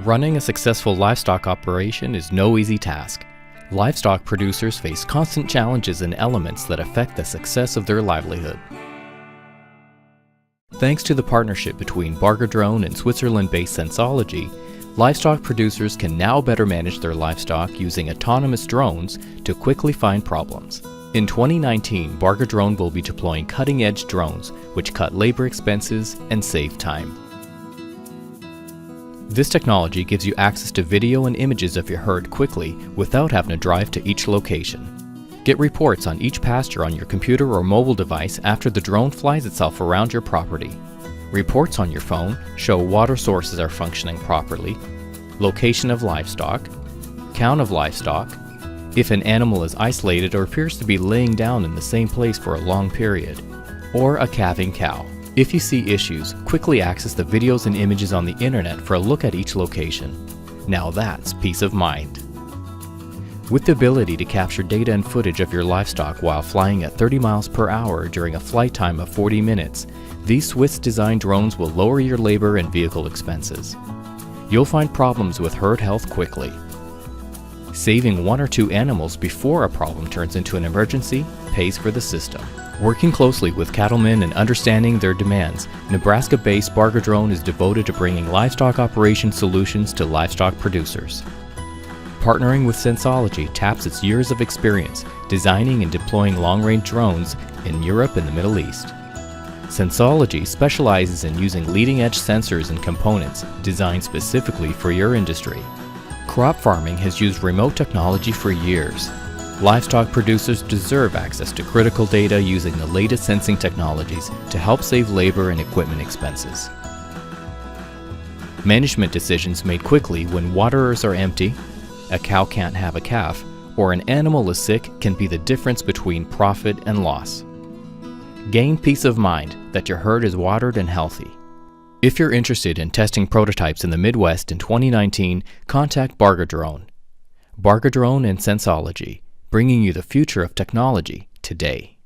Running a successful livestock operation is no easy task. Livestock producers face constant challenges and elements that affect the success of their livelihood. Thanks to the partnership between Barger Drone and Switzerland-based Sensology, livestock producers can now better manage their livestock using autonomous drones to quickly find problems. In 2019, Barger Drone will be deploying cutting-edge drones which cut labor expenses and save time. This technology gives you access to video and images of your herd quickly without having to drive to each location. Get reports on each pasture on your computer or mobile device after the drone flies itself around your property. Reports on your phone show water sources are functioning properly, location of livestock, count of livestock, if an animal is isolated or appears to be laying down in the same place for a long period, or a calving cow. If you see issues, quickly access the videos and images on the internet for a look at each location. Now that's peace of mind. With the ability to capture data and footage of your livestock while flying at 30 miles per hour during a flight time of 40 minutes, these Swiss-designed drones will lower your labor and vehicle expenses. You'll find problems with herd health quickly. Saving one or two animals before a problem turns into an emergency pays for the system. Working closely with cattlemen and understanding their demands, Nebraska-based Barger Drone is devoted to bringing livestock operation solutions to livestock producers. Partnering with Sensology taps its years of experience designing and deploying long-range drones in Europe and the Middle East. Sensology specializes in using leading-edge sensors and components designed specifically for your industry. Crop farming has used remote technology for years. Livestock producers deserve access to critical data using the latest sensing technologies to help save labor and equipment expenses. Management decisions made quickly when waterers are empty, a cow can't have a calf, or an animal is sick can be the difference between profit and loss. Gain peace of mind that your herd is watered and healthy. If you're interested in testing prototypes in the Midwest in 2019, contact Barger Drone. Barger Drone and Sensology, bringing you the future of technology today.